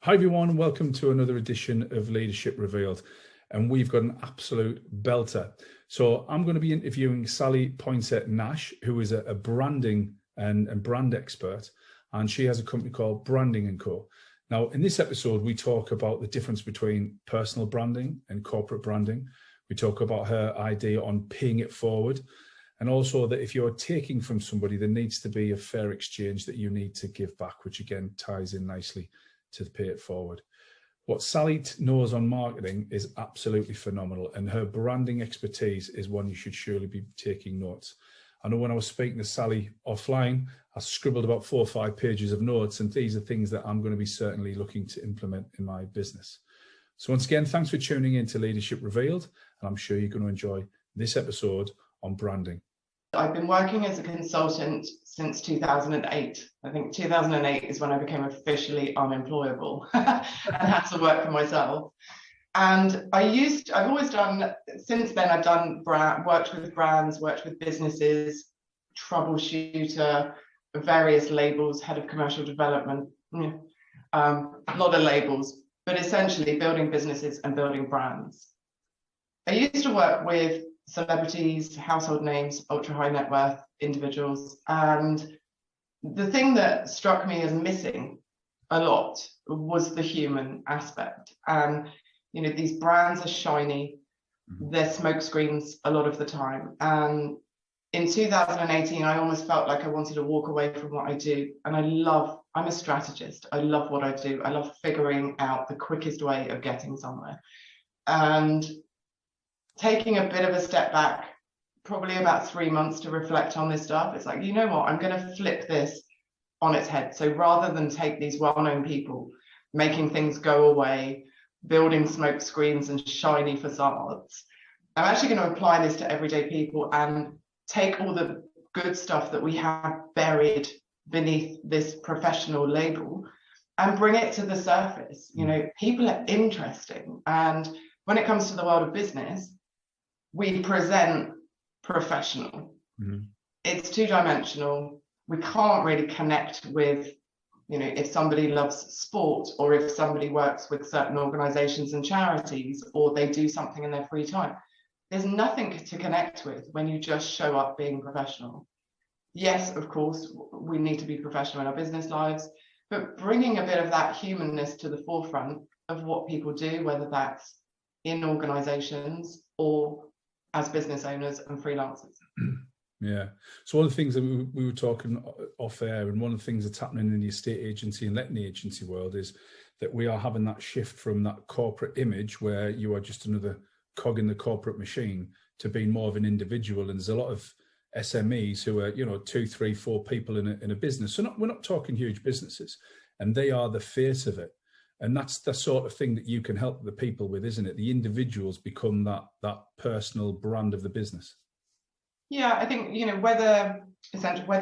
Hi everyone, and welcome to another edition of Leadership Revealed, and we've got an absolute belter. So I'm going to be interviewing Sallee Poinsette-Nash, who is a branding and brand expert, and she has a company called Brandable Co. Now, in this episode, we talk about the difference between personal branding and corporate branding. We talk about her idea on paying it forward, and also that if you're taking from somebody, there needs to be a fair exchange that you need to give back, which again ties in nicely to pay it forward. What Sallee knows on marketing is absolutely phenomenal, and her branding expertise is one you should surely be taking notes. I know when I was speaking to Sallee offline, I scribbled about 4 or 5 pages of notes, and these are things that I'm going to be certainly looking to implement in my business. So once again, thanks for tuning in to Leadership Revealed, and I'm sure you're going to enjoy this episode on branding. I've been working as a consultant since 2008. I think 2008 is when I became officially unemployable and had to work for myself. And I've always done, since then I've done worked with brands, worked with businesses, troubleshooter, various labels, head of commercial development, a lot of labels, but essentially building businesses and building brands. I used to work with celebrities, household names, ultra high net worth individuals, and the thing that struck me as missing a lot was the human aspect. And these brands are shiny, they're smoke screens a lot of the time, and in 2018 I almost felt like I wanted to walk away from what I do. And I'm a strategist, I love what I do, I love figuring out the quickest way of getting somewhere. And taking a bit of a step back, probably about 3 months to reflect on this stuff, it's like, you know what, I'm going to flip this on its head. So rather than take these well-known people making things go away, building smoke screens and shiny facades, I'm actually going to apply this to everyday people and take all the good stuff that we have buried beneath this professional label and bring it to the surface. People are interesting, and when it comes to the world of business, we present professional. It's two-dimensional. We can't really connect with, if somebody loves sport, or if somebody works with certain organizations and charities, or they do something in their free time. There's nothing to connect with when you just show up being professional. Yes, of course, we need to be professional in our business lives, but bringing a bit of that humanness to the forefront of what people do, whether that's in organizations or as business owners and freelancers. Yeah. So one of the things that we were talking off air, and one of the things that's happening in the estate agency and letting agency world, is that we are having that shift from that corporate image where you are just another cog in the corporate machine to being more of an individual. And there's a lot of SMEs who are, 2, 3, 4 people in a business. So we're not talking huge businesses, and they are the face of it. And that's the sort of thing that you can help the people with, isn't it? The individuals become that personal brand of the business. Yeah, I think, whether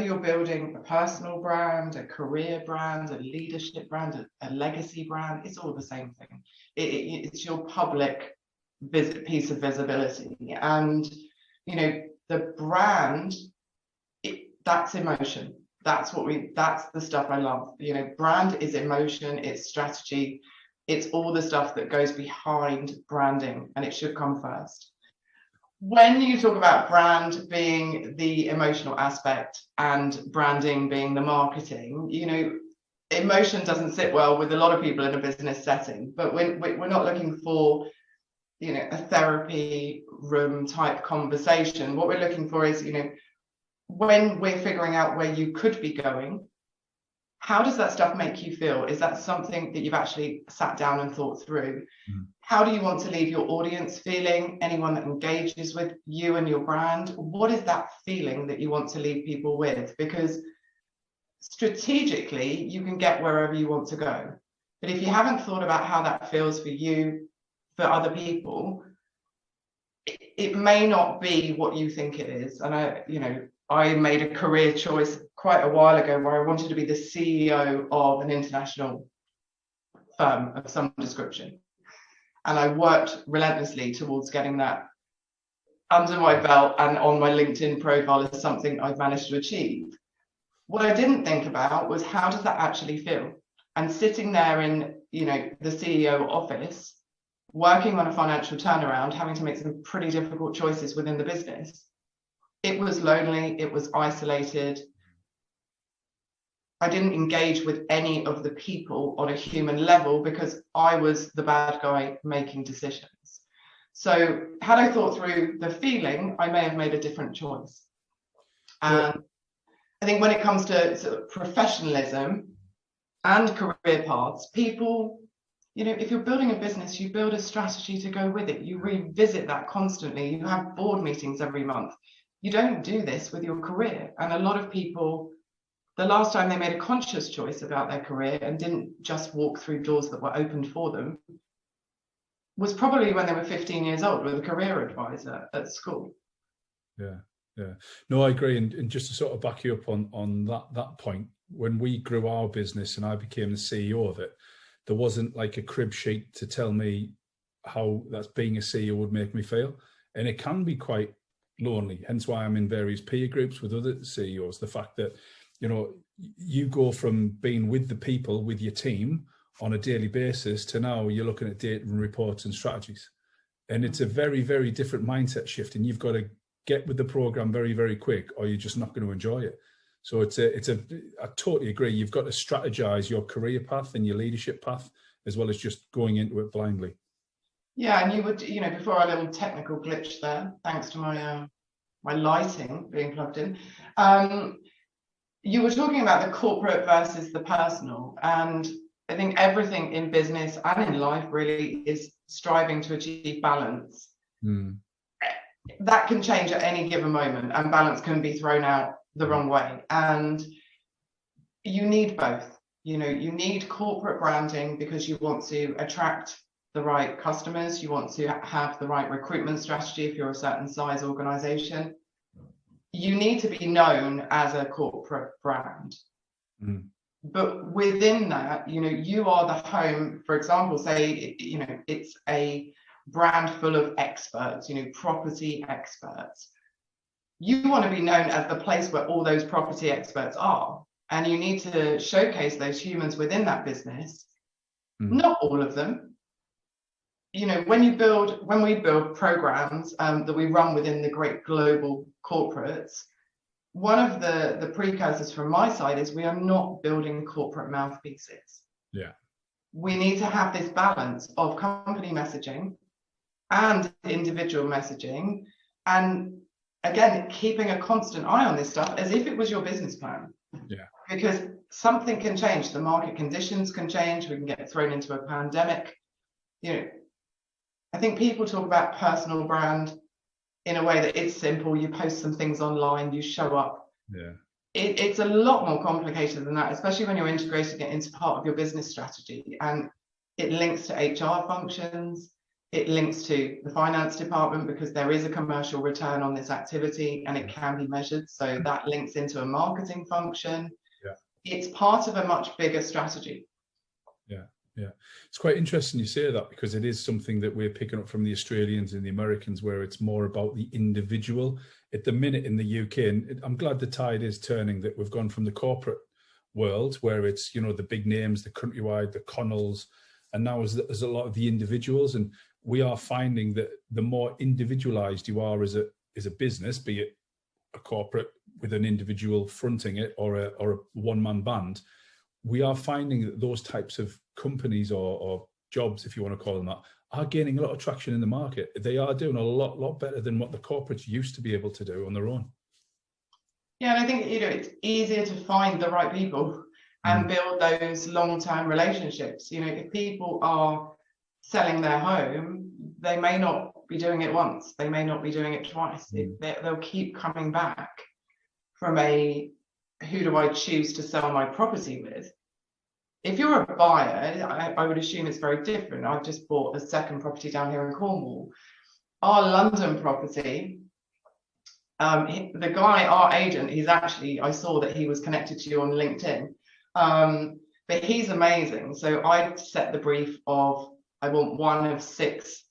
you're building a personal brand, a career brand, a leadership brand, a legacy brand, it's all the same thing. It's your public piece of visibility. And, the brand, that's emotion. That's the stuff I love. Brand is emotion, it's strategy, it's all the stuff that goes behind branding, and it should come first. When you talk about brand being the emotional aspect and branding being the marketing, emotion doesn't sit well with a lot of people in a business setting, but we're not looking for, a therapy room type conversation. What we're looking for is, when we're figuring out where you could be going, how does that stuff make you feel? Is that something that you've actually sat down and thought through? How do you want to leave your audience feeling? Anyone that engages with you and your brand, what is that feeling that you want to leave people with? Because strategically, you can get wherever you want to go. But if you haven't thought about how that feels for you, for other people, it may not be what you think it is. And I made a career choice quite a while ago where I wanted to be the CEO of an international firm of some description. And I worked relentlessly towards getting that under my belt and on my LinkedIn profile as something I've managed to achieve. What I didn't think about was, how does that actually feel? And sitting there in, the CEO office, working on a financial turnaround, having to make some pretty difficult choices within the business. It was lonely, it was isolated. I didn't engage with any of the people on a human level because I was the bad guy making decisions. So had I thought through the feeling, I may have made a different choice. And I think when it comes to sort of professionalism and career paths, people, if you're building a business, you build a strategy to go with it. You revisit that constantly. You have board meetings every month. You don't do this with your career. And a lot of people, the last time they made a conscious choice about their career and didn't just walk through doors that were opened for them was probably when they were 15 years old with a career advisor at school. Yeah. No, I agree. And just to sort of back you up on that point, when we grew our business and I became the CEO of it, there wasn't like a crib sheet to tell me how that's being a CEO would make me feel. And it can be quite lonely. Hence why I'm in various peer groups with other CEOs. The fact that, you go from being with the people, with your team on a daily basis to now you're looking at data and reports and strategies. And it's a very, very different mindset shift. And you've got to get with the program very, very quick, or you're just not going to enjoy it. So I totally agree. You've got to strategize your career path and your leadership path, as well as just going into it blindly. Yeah, and you would, before our little technical glitch there, thanks to my lighting being plugged in, you were talking about the corporate versus the personal. And I think everything in business and in life really is striving to achieve balance. That can change at any given moment, and balance can be thrown out the wrong way. And you need both. You need corporate branding because you want to attract the right customers. You want to have the right recruitment strategy if you're a certain size organization. You need to be known as a corporate brand. But within that, you are the home, for example, say, it's a brand full of experts, property experts. You want to be known as the place where all those property experts are. And you need to showcase those humans within that business. Not all of them. When we build programs that we run within the great global corporates, one of the precursors from my side is we are not building corporate mouthpieces. Yeah. We need to have this balance of company messaging and individual messaging, and again, keeping a constant eye on this stuff as if it was your business plan. Yeah. Because something can change, the market conditions can change, we can get thrown into a pandemic. I think people talk about personal brand in a way that it's simple. You post some things online, you show up. Yeah. It's a lot more complicated than that, especially when you're integrating it into part of your business strategy. And it links to HR functions. It links to the finance department because there is a commercial return on this activity and it can be measured. So that links into a marketing function. Yeah. It's part of a much bigger strategy. Yeah. It's quite interesting you say that, because it is something that we're picking up from the Australians and the Americans, where it's more about the individual. At the minute in the UK, and I'm glad the tide is turning, that we've gone from the corporate world where it's, the big names, the Countrywide, the Connells, and now there's a lot of the individuals. And we are finding that the more individualized you are as a business, be it a corporate with an individual fronting it or a one-man band, we are finding that those types of companies or jobs, if you want to call them that, are gaining a lot of traction in the market. They are doing a lot better than what the corporates used to be able to do on their own. Yeah, and I think it's easier to find the right people and build those long-term relationships. If people are selling their home, they may not be doing it once, they may not be doing it twice. They'll keep coming back from a who do I choose to sell my property with. If you're a buyer, I would assume it's very different. I've just bought a second property down here in Cornwall. Our London property, the guy, our agent, I saw that he was connected to you on LinkedIn, but he's amazing. So I set the brief of, I want one of 6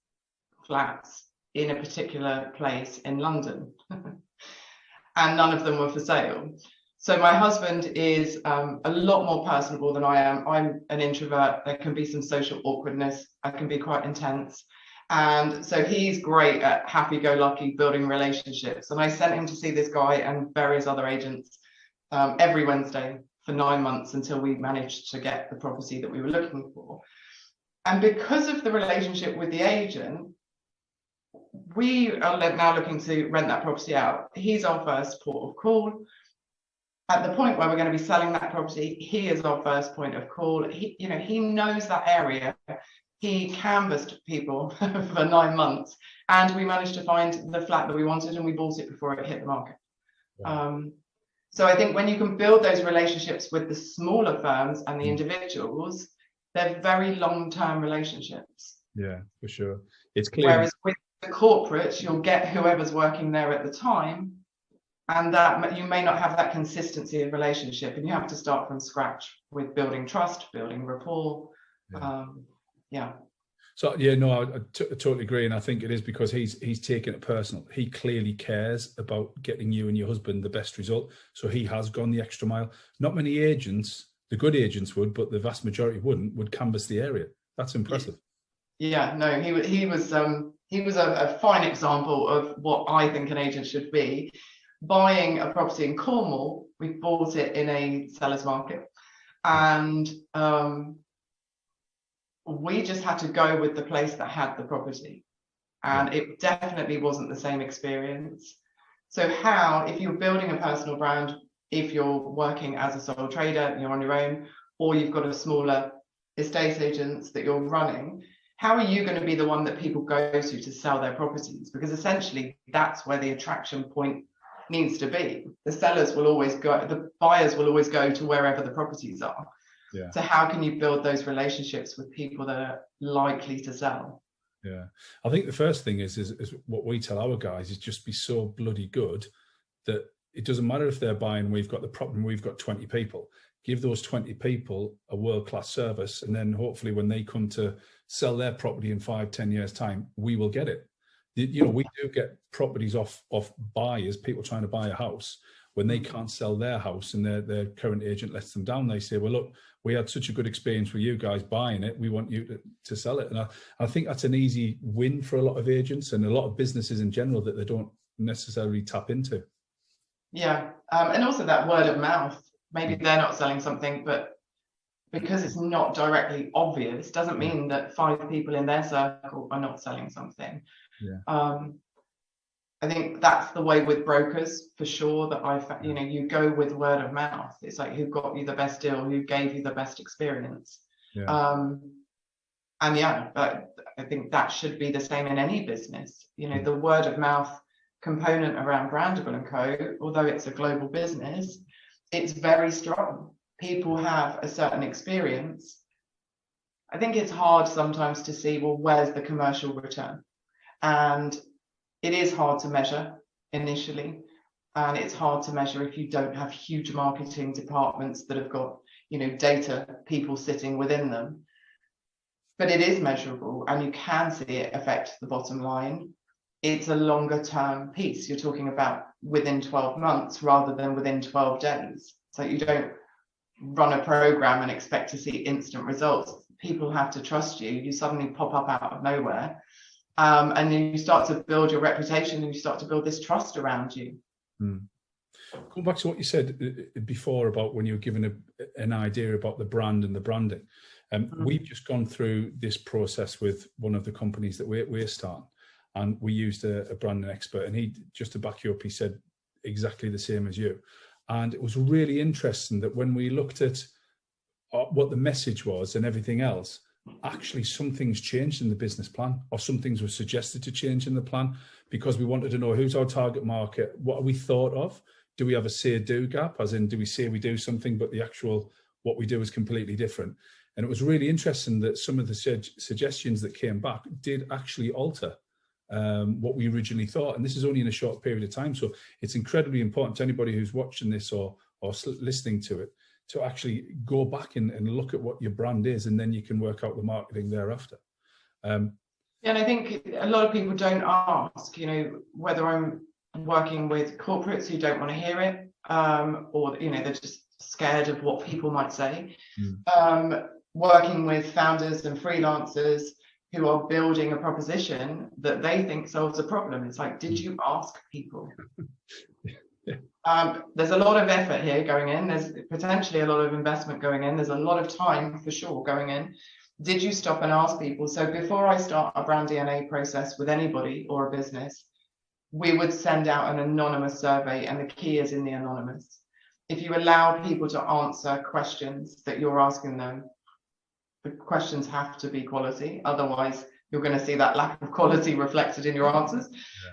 flats in a particular place in London, and none of them were for sale. So my husband is a lot more personable than I am. I'm an introvert. There can be some social awkwardness. I can be quite intense. And so he's great at happy-go-lucky building relationships. And I sent him to see this guy and various other agents every Wednesday for 9 months until we managed to get the property that we were looking for. And because of the relationship with the agent, we are now looking to rent that property out. He's our first port of call. At the point where we're going to be selling that property, he is our first point of call. He knows that area. He canvassed people for 9 months, and we managed to find the flat that we wanted, and we bought it before it hit the market. Wow. So I think when you can build those relationships with the smaller firms and the individuals, they're very long-term relationships. Yeah, for sure. It's clear. Whereas with the corporates, you'll get whoever's working there at the time, and that you may not have that consistency of relationship, and you have to start from scratch with building trust, building rapport. Yeah. So yeah, no, I totally agree, and I think it is because he's taken it personal. He clearly cares about getting you and your husband the best result, so he has gone the extra mile. Not many agents, the good agents would, but the vast majority would canvass the area. That's impressive. Yeah, no, he was a fine example of what I think an agent should be. Buying a property in Cornwall, we bought it in a seller's market, and we just had to go with the place that had the property, and it definitely wasn't the same experience. So if you're building a personal brand, if you're working as a sole trader, you're on your own, or you've got a smaller estate agents that you're running, how are you going to be the one that people go to sell their properties? Because essentially that's where the attraction point needs to be. The sellers will always go, the buyers will always go to wherever the properties are. Yeah. So how can you build those relationships with people that are likely to sell? Yeah, I think the first thing is what we tell our guys is just be so bloody good that it doesn't matter if they're buying, we've got the problem, we've got 20 people. Give those 20 people a world-class service, and then hopefully when they come to sell their property in 5-10 years time, we will get it. We do get properties off buyers, people trying to buy a house, when they can't sell their house and their current agent lets them down. They say, well, look, we had such a good experience with you guys buying it, we want you to sell it. And I think that's an easy win for a lot of agents and a lot of businesses in general that they don't necessarily tap into. Yeah, and also that word of mouth. Maybe they're not selling something, but because it's not directly obvious, doesn't mean that 5 people in their circle are not selling something. Yeah. I think that's the way with brokers, for sure, that you go with word of mouth. It's like, who got you the best deal, who gave you the best experience. Yeah. And yeah, I think that should be the same in any business. The word of mouth component around Brandable Co, although it's a global business, it's very strong. People have a certain experience. I think it's hard sometimes to see, well, where's the commercial return? And it is hard to measure initially, and it's hard to measure if you don't have huge marketing departments that have got, data people sitting within them. But it is measurable, and you can see it affect the bottom line. It's a longer term piece. You're talking about within 12 months rather than within 12 days. So you don't run a program and expect to see instant results. People have to trust you. You suddenly pop up out of nowhere. And then you start to build your reputation, and you start to build this trust around you. Going back to what you said before about when you were given an idea about the brand and the branding. We've just gone through this process with one of the companies that we're starting, and we used a branding expert, and he, just to back you up, he said exactly the same as you. And it was really interesting that when we looked at what the message was and everything else, actually some things changed in the business plan, or some things were suggested to change in the plan, because we wanted to know who's our target market, what are we thought of, do we have a say-do gap, as in do we say we do something but the actual what we do is completely different. And it was really interesting that some of the suggestions that came back did actually alter what we originally thought, and this is only in a short period of time. So it's incredibly important to anybody who's watching this or listening to it to actually go back and look at what your brand is, and then you can work out the marketing thereafter. And I think a lot of people don't ask, whether I'm working with corporates who don't want to hear it, or they're just scared of what people might say. Working with founders and freelancers who are building a proposition that they think solves a problem. It's like, did you ask people? There's a lot of effort here going in. There's potentially a lot of investment going in. There's a lot of time for sure going in. Did you stop and ask people? So before I start a brand DNA process with anybody or a business, we would send out an anonymous survey, and the key is in the anonymous. If you allow people to answer questions that you're asking them, the questions have to be quality. Otherwise, you're going to see that lack of quality reflected in your answers.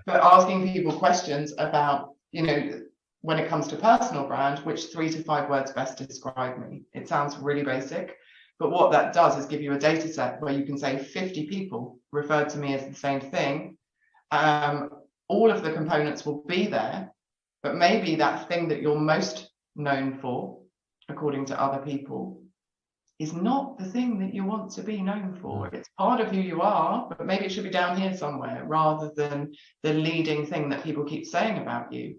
But asking people questions about, when it comes to personal brand, which 3 to 5 words best describe me? It sounds really basic, but what that does is give you a data set where you can say 50 people referred to me as the same thing. All of the components will be there, but maybe that thing that you're most known for, according to other people, is not the thing that you want to be known for. It's part of who you are, but maybe it should be down here somewhere rather than the leading thing that people keep saying about you.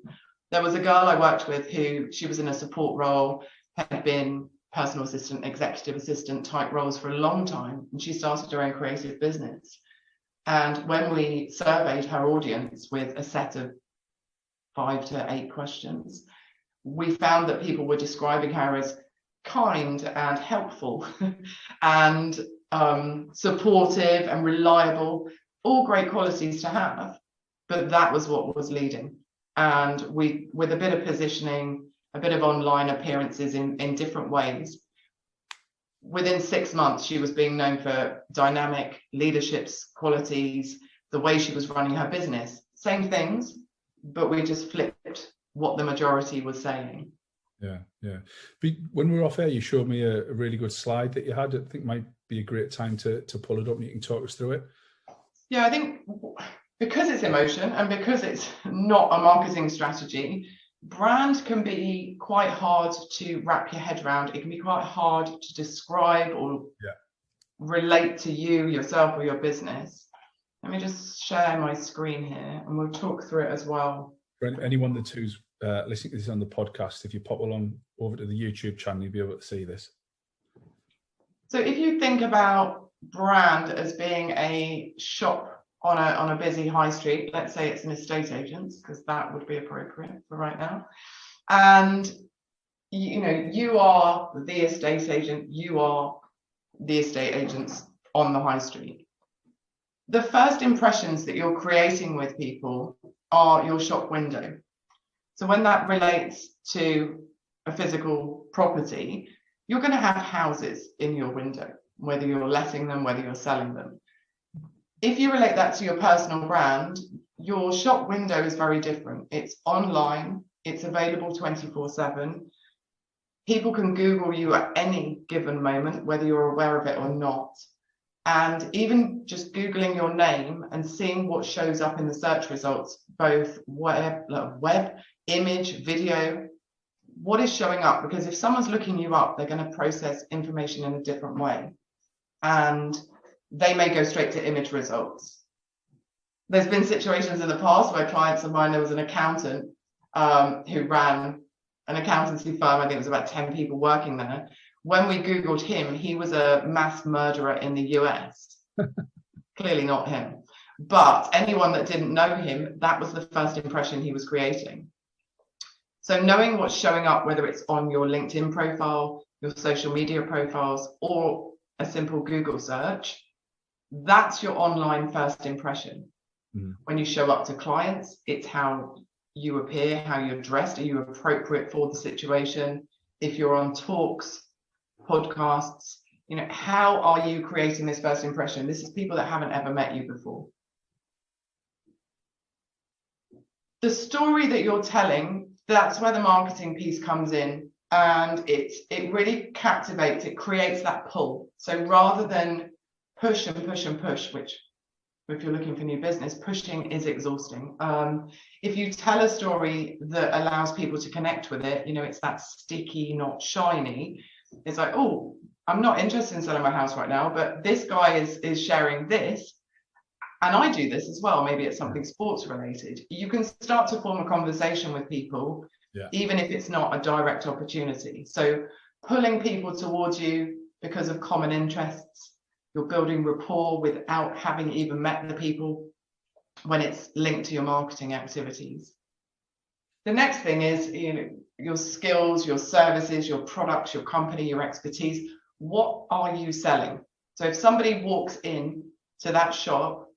There was a girl I worked with who, she was in a support role, had been personal assistant, executive assistant type roles for a long time, and she started her own creative business. And when we surveyed her audience with a set of 5 to 8 questions, we found that people were describing her as kind and helpful and supportive and reliable, all great qualities to have, but that was what was leading. And we, with a bit of positioning, a bit of online appearances in different ways, within 6 months she was being known for dynamic leadership qualities, the way she was running her business, same things, but we just flipped what the majority was saying. Yeah. But when we were off air, you showed me a really good slide that you had. I think might be a great time to pull it up and you can talk us through it. Yeah, I think because it's emotion and because it's not a marketing strategy, brand can be quite hard to wrap your head around. It can be quite hard to describe or relate to you, yourself, or your business. Let me just share my screen here and we'll talk through it as well. For anyone who's listening to this on the podcast, if you pop along over to the YouTube channel, you'll be able to see this. So if you think about brand as being a shop on a busy high street, let's say it's an estate agent, because that would be appropriate for right now. And you are the estate agent, you are the estate agents on the high street. The first impressions that you're creating with people are your shop window. So when that relates to a physical property, you're going to have houses in your window, whether you're letting them, whether you're selling them. If you relate that to your personal brand, your shop window is very different. It's online, it's available 24/7. People can Google you at any given moment, whether you're aware of it or not. And even just Googling your name and seeing what shows up in the search results, both web, image, video, what is showing up? Because if someone's looking you up, they're going to process information in a different way. And they may go straight to image results. There's been situations in the past where clients of mine, there was an accountant who ran an accountancy firm. I think it was about 10 people working there. When we Googled him, he was a mass murderer in the US. Clearly not him. But anyone that didn't know him, that was the first impression he was creating. So knowing what's showing up, whether it's on your LinkedIn profile, your social media profiles, or a simple Google search, that's your online first impression. When you show up to clients, it's how you appear, how you're dressed. Are you appropriate for the situation? If you're on talks, podcasts, how are you creating this first impression? This is people that haven't ever met you before. The story that you're telling, that's where the marketing piece comes in, and it really captivates, it creates that pull. So rather than push and push and push, which if you're looking for new business, pushing is exhausting. If you tell a story that allows people to connect with it, it's that sticky, not shiny. It's like, oh, I'm not interested in selling my house right now, but this guy is sharing this, and I do this as well. Maybe it's something sports related. You can start to form a conversation with people even if it's not a direct opportunity. So pulling people towards you because of common interests, you're building rapport without having even met the people when it's linked to your marketing activities. The next thing is, your skills, your services, your products, your company, your expertise. What are you selling? So if somebody walks in to that shop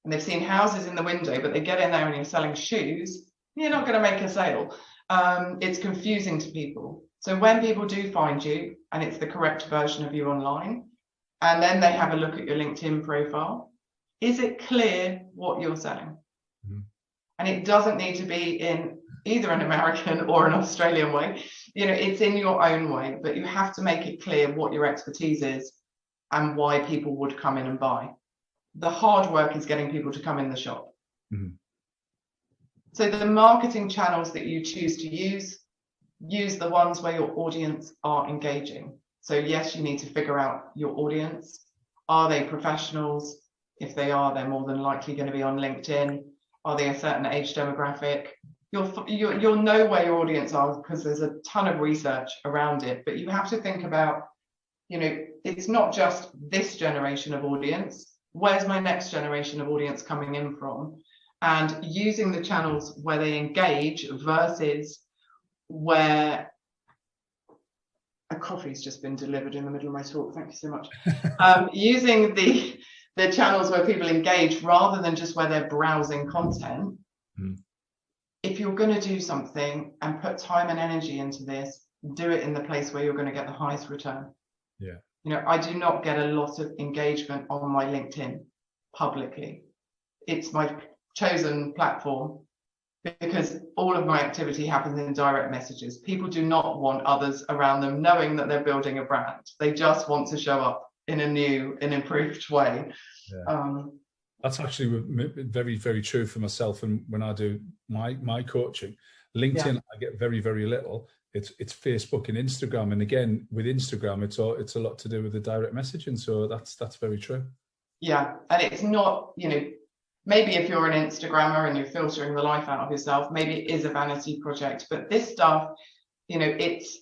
and they've seen houses in the window, but they get in there and you're selling shoes, you're not going to make a sale. It's confusing to people. So when people do find you and it's the correct version of you online, and then they have a look at your LinkedIn profile, is it clear what you're selling? Mm-hmm. And it doesn't need to be in either an American or an Australian way. It's in your own way, but you have to make it clear what your expertise is and why people would come in and buy. The hard work is getting people to come in the shop. Mm-hmm. So the marketing channels that you choose to use the ones where your audience are engaging. So yes, you need to figure out your audience. Are they professionals? If they are, they're more than likely going to be on LinkedIn. Are they a certain age demographic? You'll know where your audience are because there's a ton of research around it. But you have to think about, it's not just this generation of audience. Where's my next generation of audience coming in from? And using the channels where they engage versus where a coffee's just been delivered in the middle of my talk. Thank you so much. Using the channels where people engage rather than just where they're browsing content. Mm. If you're going to do something and put time and energy into this, do it in the place where you're going to get the highest return. Yeah. I do not get a lot of engagement on my LinkedIn publicly. It's my chosen platform because all of my activity happens in direct messages. People do not want others around them knowing that they're building a brand. They just want to show up in a new and improved way. Yeah. That's actually very, very true for myself. And when I do my coaching, LinkedIn, I get very, very little. It's Facebook and Instagram. And again, with Instagram, it's a lot to do with the direct messaging. So that's very true. Yeah. And it's not, maybe if you're an Instagrammer and you're filtering the life out of yourself, maybe it is a vanity project. But this stuff, it's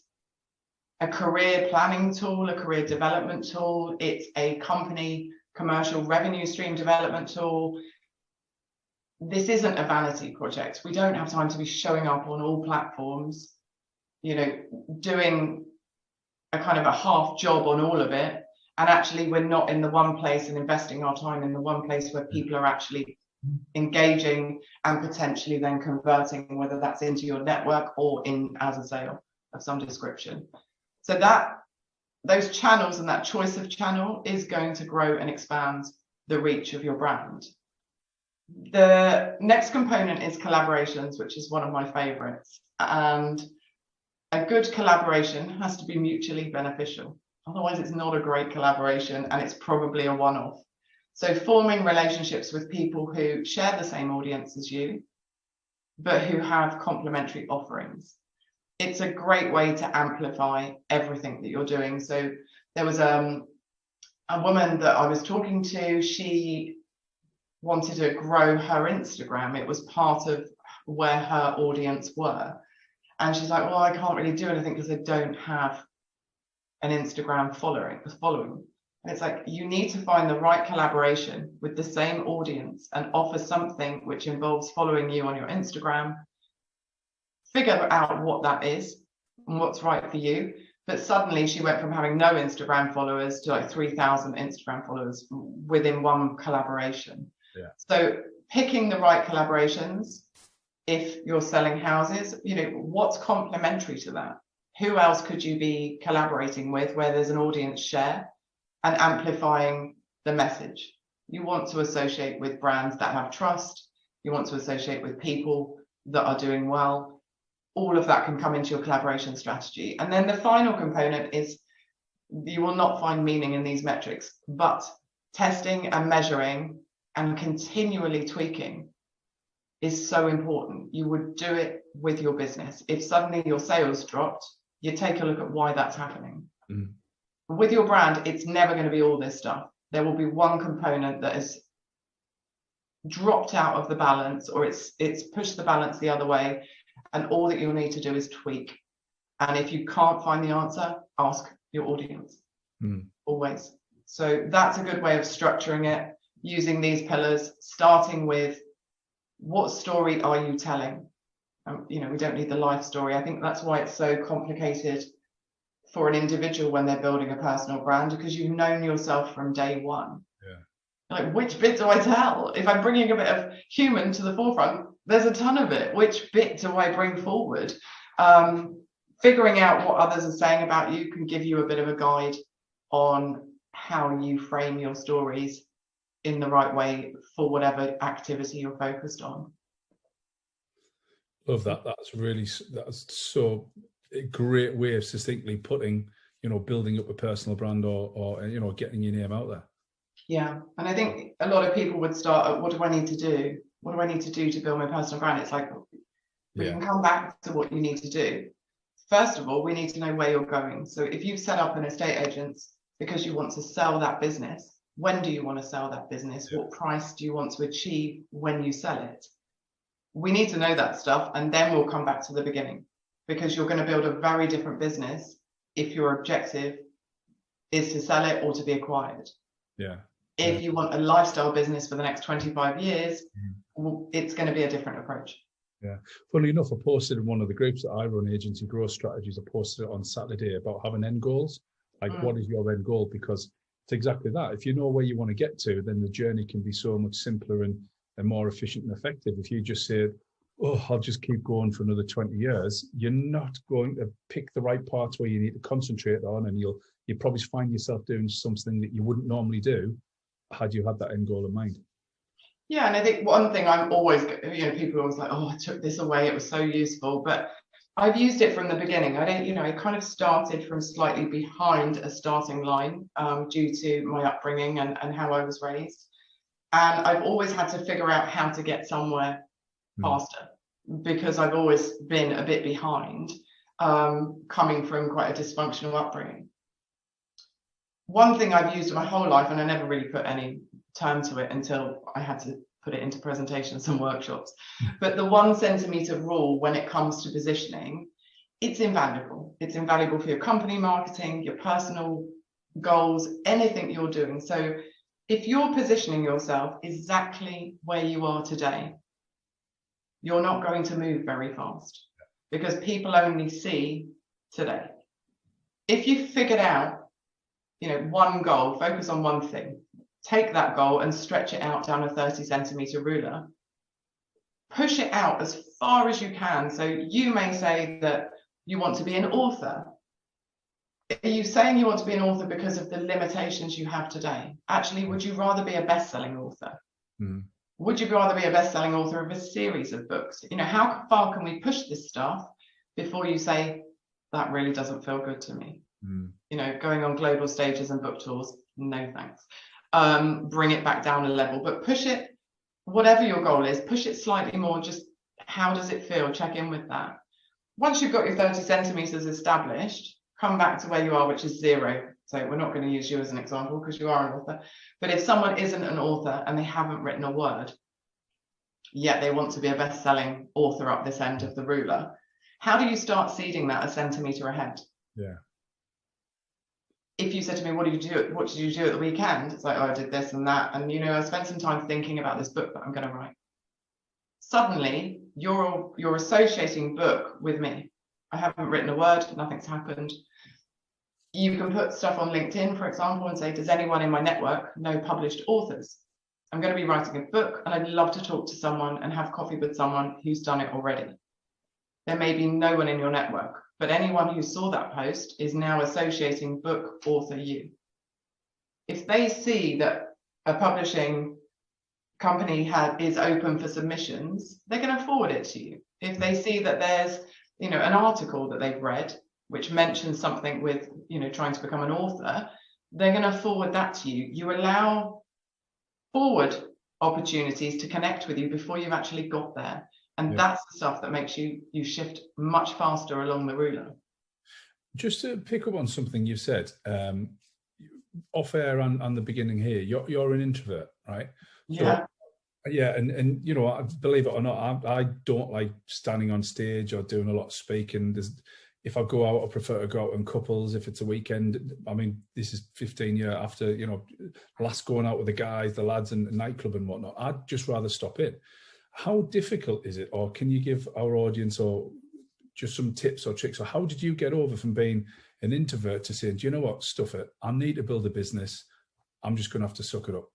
a career planning tool, a career development tool. It's a company commercial revenue stream development tool. This isn't a vanity project. We don't have time to be showing up on all platforms, doing a kind of a half job on all of it. And actually, we're not in the one place and investing our time in the one place where people are actually engaging and potentially then converting, whether that's into your network or in as a sale of some description. So those channels and that choice of channel is going to grow and expand the reach of your brand. The next component is collaborations, which is one of my favorites. And a good collaboration has to be mutually beneficial. Otherwise, it's not a great collaboration and it's probably a one-off. So forming relationships with people who share the same audience as you, but who have complementary offerings. It's a great way to amplify everything that you're doing. So there was a woman that I was talking to. She wanted to grow her Instagram. It was part of where her audience were. And she's like, well, I can't really do anything because I don't have an Instagram following. And it's like, you need to find the right collaboration with the same audience and offer something which involves following you on your Instagram. Figure out what that is and what's right for you. But suddenly she went from having no Instagram followers to like 3,000 Instagram followers within one collaboration. Yeah. So picking the right collaborations, if you're selling houses, what's complementary to that? Who else could you be collaborating with where there's an audience share and amplifying the message? You want to associate with brands that have trust. You want to associate with people that are doing well. All of that can come into your collaboration strategy. And then the final component is you will not find meaning in these metrics, but testing and measuring and continually tweaking is so important. You would do it with your business. If suddenly your sales dropped, you take a look at why that's happening. Mm. With your brand, it's never going to be all this stuff. There will be one component that is dropped out of the balance, or it's pushed the balance the other way. And all that you'll need to do is tweak. And if you can't find the answer, ask your audience. Always. So that's a good way of structuring it, using these pillars, starting with what story are you telling? We don't need the life story. I think that's why it's so complicated for an individual when they're building a personal brand, because you've known yourself from day one. Like, which bit do I tell? If I'm bringing a bit of human to the forefront, there's a ton of it. Which bit do I bring forward? Figuring out what others are saying about you can give you a bit of a guide on how you frame your stories in the right way for whatever activity you're focused on. Love that. That's so a great way of succinctly putting, building up a personal brand or getting your name out there. Yeah. And I think a lot of people would start at, what do I need to do? What do I need to do to build my personal brand? It's like, we can come back to what you need to do. First of all, we need to know where you're going. So if you've set up an estate agent because you want to sell that business, when do you want to sell that business? What price do you want to achieve when you sell it? We need to know that stuff, and then we'll come back to the beginning, because you're going to build a very different business if your objective is to sell it or to be acquired. If you want a lifestyle business for the next 25 years, it's going to be a different approach. Funnily enough, I posted in one of the groups that I run, Agency Growth Strategies, I posted it on Saturday about having end goals. Like, what is your end goal? Because it's exactly that. If you know where you want to get to, then the journey can be so much simpler and more efficient and effective. If you just say, I'll just keep going for another 20 years, you're not going to pick the right parts where you need to concentrate on, and you'll probably find yourself doing something that you wouldn't normally do had you had that end goal in mind. Yeah, and I think one thing I'm always, people are always like, I took this away, it was so useful, but I've used it from the beginning. I kind of started from slightly behind a starting line due to my upbringing and how I was raised. And I've always had to figure out how to get somewhere faster, because I've always been a bit behind, coming from quite a dysfunctional upbringing. One thing I've used my whole life, and I never really put any term to it until I had to put it into presentations and workshops, but the 1 centimeter rule when it comes to positioning, it's invaluable. It's invaluable for your company marketing, your personal goals, anything you're doing. So if you're positioning yourself exactly where you are today, you're not going to move very fast, because people only see today. If you figured out, one goal, focus on one thing, take that goal and stretch it out down a 30 centimeter ruler, push it out as far as you can. So you may say that you want to be an author. Are you saying you want to be an author because of the limitations you have today? Actually, would you rather be a best-selling author? Would you rather be a best-selling author of a series of books? How far can we push this stuff before you say, that really doesn't feel good to me? Going on global stages and book tours, no thanks. Bring it back down a level, but push it, whatever your goal is, push it slightly more. Just how does it feel? Check in with that. Once you've got your 30 centimeters established, come back to where you are, which is 0. So we're not going to use you as an example because you are an author. But if someone isn't an author and they haven't written a word, yet they want to be a best-selling author up this end of the ruler, how do you start seeding that a centimeter ahead? If you said to me, what did you do at the weekend? It's like, I did this and that. And, I spent some time thinking about this book that I'm going to write. Suddenly, you're associating book with me. I haven't written a word. Nothing's happened. You can put stuff on LinkedIn, for example, and say, does anyone in my network know published authors? I'm going to be writing a book, and I'd love to talk to someone and have coffee with someone who's done it already. There may be no one in your network, but anyone who saw that post is now associating book, author, you. If they see that a publishing company is open for submissions, they're going to forward it to you. If they see that there's, an article that they've read which mentions something with, trying to become an author, they're going to forward that to you. You allow forward opportunities to connect with you before you've actually got there. And that's the stuff that makes you shift much faster along the ruler. Just to pick up on something you said, off air and the beginning here, you're an introvert, right? Yeah. Yeah, and you know, believe it or not, I don't like standing on stage or doing a lot of speaking. If I go out, I prefer to go out in couples. If it's a weekend, I mean, this is 15 years after, you know, last going out with the guys, the lads, and nightclub and whatnot. I'd just rather stop in. How difficult is it, or can you give our audience or just some tips or tricks? Or how did you get over from being an introvert to saying, do you know what, stuff it, I need to build a business, I'm just going to have to suck it up?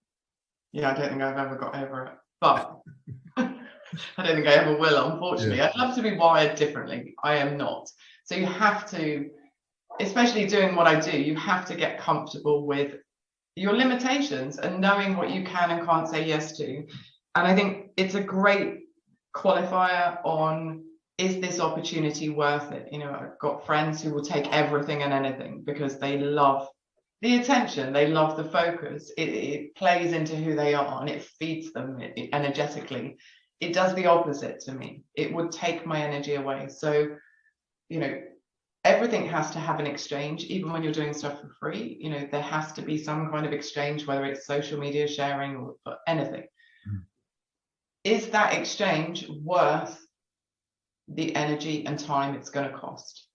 Yeah, I don't think I've ever got over it, but I don't think I ever will, unfortunately. Yeah. I'd love to be wired differently. I am not. So you have to, especially doing what I do, you have to get comfortable with your limitations and knowing what you can and can't say yes to. And I think it's a great qualifier on, is this opportunity worth it? You know, I've got friends who will take everything and anything because they love the attention, they love the focus. It plays into who they are and it feeds them energetically. It does the opposite to me. It would take my energy away. So, you know, everything has to have an exchange, even when you're doing stuff for free. You know, there has to be some kind of exchange, whether it's social media sharing or anything. Is that exchange worth the energy and time it's going to cost?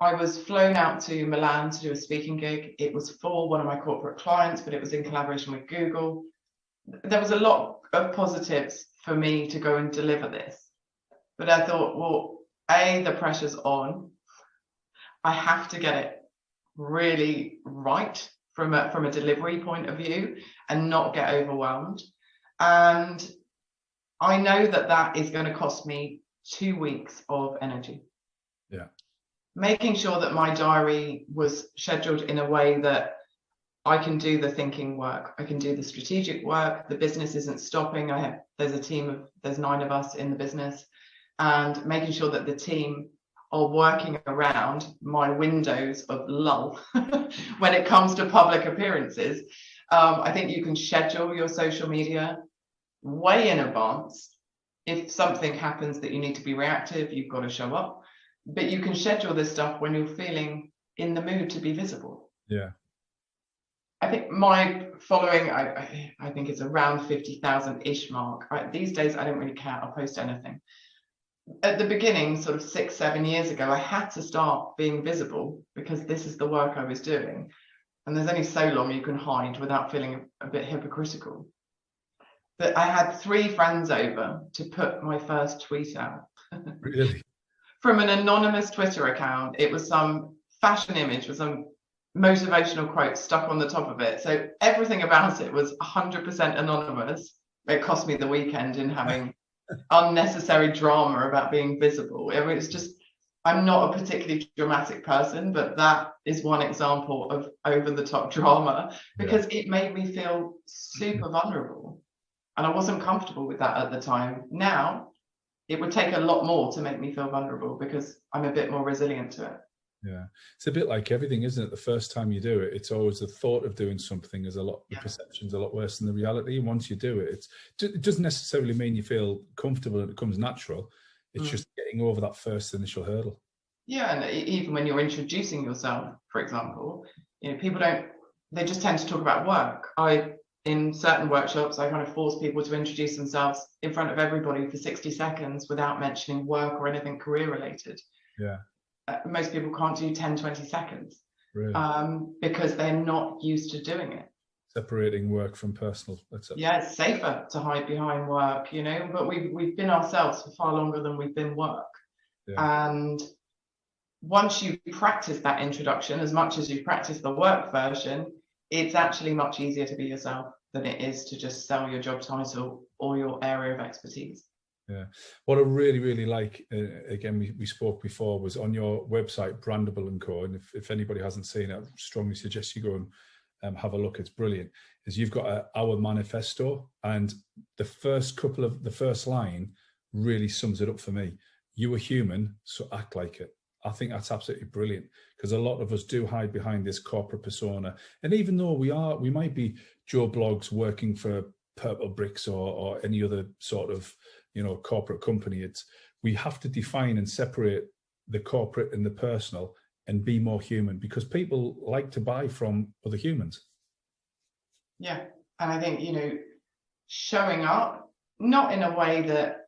I was flown out to Milan to do a speaking gig. It was for one of my corporate clients, but it was in collaboration with Google. There was a lot of positives for me to go and deliver this. But I thought, well, A, the pressure's on. I have to get it really right from a delivery point of view and not get overwhelmed. And I know that that is going to cost me 2 weeks of energy. Yeah. Making sure that my diary was scheduled in a way that I can do the thinking work, I can do the strategic work, the business isn't stopping. There's a team of, there's 9 of us in the business, and making sure that the team are working around my windows of lull when it comes to public appearances. I think you can schedule your social media way in advance. If something happens that you need to be reactive, you've got to show up. But you can schedule this stuff when you're feeling in the mood to be visible. Yeah. I think my following, I think it's around 50,000-ish mark. These days, I don't really care. I'll post anything. At the beginning, sort of 6-7 years ago, I had to start being visible because this is the work I was doing. And there's only so long you can hide without feeling a bit hypocritical. But I had 3 friends over to put my first tweet out. Really? From an anonymous Twitter account. It was some fashion image with some motivational quote stuck on the top of it. So everything about it was 100% anonymous. It cost me the weekend in having unnecessary drama about being visible. It was just, I'm not a particularly dramatic person, but that is one example of over-the-top drama because it made me feel super vulnerable. And I wasn't comfortable with that at the time. Now, it would take a lot more to make me feel vulnerable because I'm a bit more resilient to it. Yeah, it's a bit like everything, isn't it? The first time you do it, it's always the thought of doing something is the perception's a lot worse than the reality. And once you do it, it doesn't necessarily mean you feel comfortable and it comes natural. It's just getting over that first initial hurdle. Yeah, and even when you're introducing yourself, for example, you know, people they just tend to talk about work. In certain workshops, I kind of force people to introduce themselves in front of everybody for 60 seconds without mentioning work or anything career related. Yeah. Most people can't do 10-20 seconds. Really? Because they're not used to doing it. Separating work from personal. Yeah, it's safer to hide behind work, you know, but we've been ourselves for far longer than we've been work. Yeah. And once you practice that introduction, as much as you practice the work version, it's actually much easier to be yourself than it is to just sell your job title or your area of expertise. Yeah. What I really, really like, again, we spoke before, was on your website, Brandable Co. And if anybody hasn't seen it, I strongly suggest you go and have a look. It's brilliant. Is you've got our manifesto, and the first line really sums it up for me. You are human, so act like it. I think that's absolutely brilliant, because a lot of us do hide behind this corporate persona. And even though we might be Joe Bloggs working for Purple Bricks or any other sort of, you know, corporate company, we have to define and separate the corporate and the personal and be more human, because people like to buy from other humans. Yeah. And I think, you know, showing up, not in a way that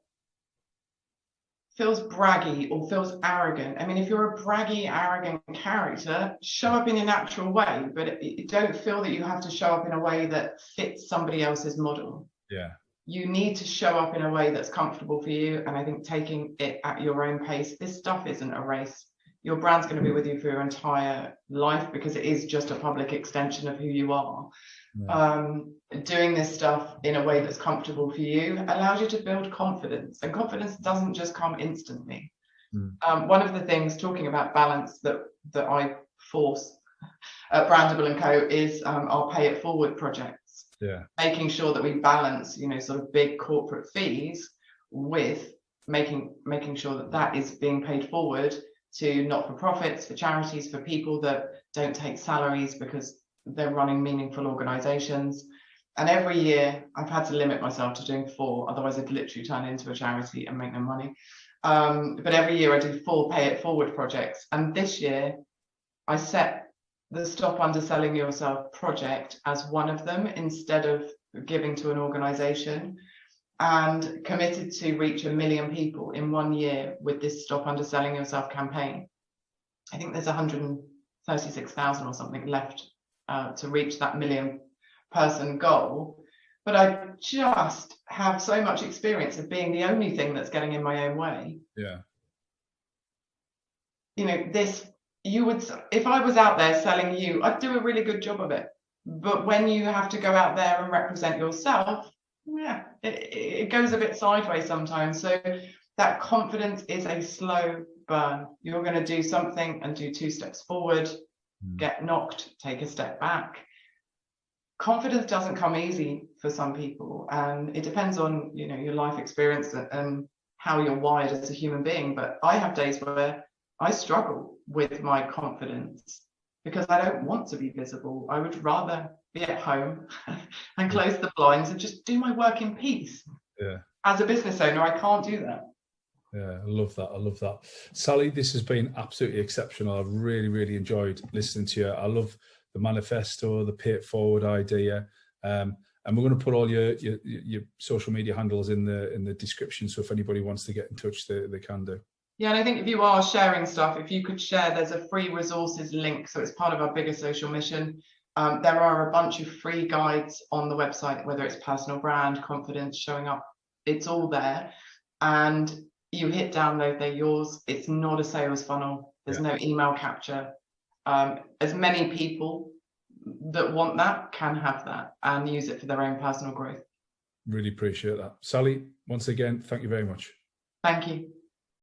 feels braggy or feels arrogant. I mean, if you're a braggy, arrogant character, show up in your natural way, but don't feel that you have to show up in a way that fits somebody else's model. Yeah. You need to show up in a way that's comfortable for you. And I think taking it at your own pace, this stuff isn't a race. Your brand's going to be with you for your entire life because it is just a public extension of who you are. Yeah. Doing this stuff in a way that's comfortable for you allows you to build confidence, and confidence doesn't just come instantly. One of the things, talking about balance, that I force at Brandable Co is our pay it forward projects. Yeah. Making sure that we balance, sort of big corporate fees with making sure that that is being paid forward to not-for-profits, for charities, for people that don't take salaries because they're running meaningful organizations. And every year I've had to limit myself to doing 4, otherwise I'd literally turn into a charity and make no money. But every year I do 4 pay it forward projects. And this year I set the Stop Underselling Yourself project as one of them instead of giving to an organization, and committed to reach 1 million people in 1 year with this Stop Underselling Yourself campaign. I think there's 136,000 or something left to reach that 1 million person goal. But I just have so much experience of being the only thing that's getting in my own way. Yeah. If I was out there selling you, I'd do a really good job of it. But when you have to go out there and represent yourself, yeah, it goes a bit sideways sometimes. So that confidence is a slow burn. You're going to do something and do 2 steps forward, get knocked, take a step back. Confidence doesn't come easy for some people, and it depends on your life experience and how you're wired as a human being. But I have days where I struggle with my confidence because I don't want to be visible. I would rather be at home and close the blinds and just do my work in peace. Yeah. As a business owner, I can't do that. Yeah, I love that. Sallee, this has been absolutely exceptional. I've really, really enjoyed listening to you. I love the manifesto, the pay it forward idea. And we're going to put all your social media handles in the description. So if anybody wants to get in touch, they can do. Yeah, and I think if you are sharing stuff, if you could share, there's a free resources link. So it's part of our bigger social mission. There are a bunch of free guides on the website, whether it's personal brand, confidence, showing up, it's all there. And you hit download, they're yours. It's not a sales funnel. There's no email capture. As many people that want that can have that and use it for their own personal growth. Really appreciate that. Sallee, once again, thank you very much. Thank you.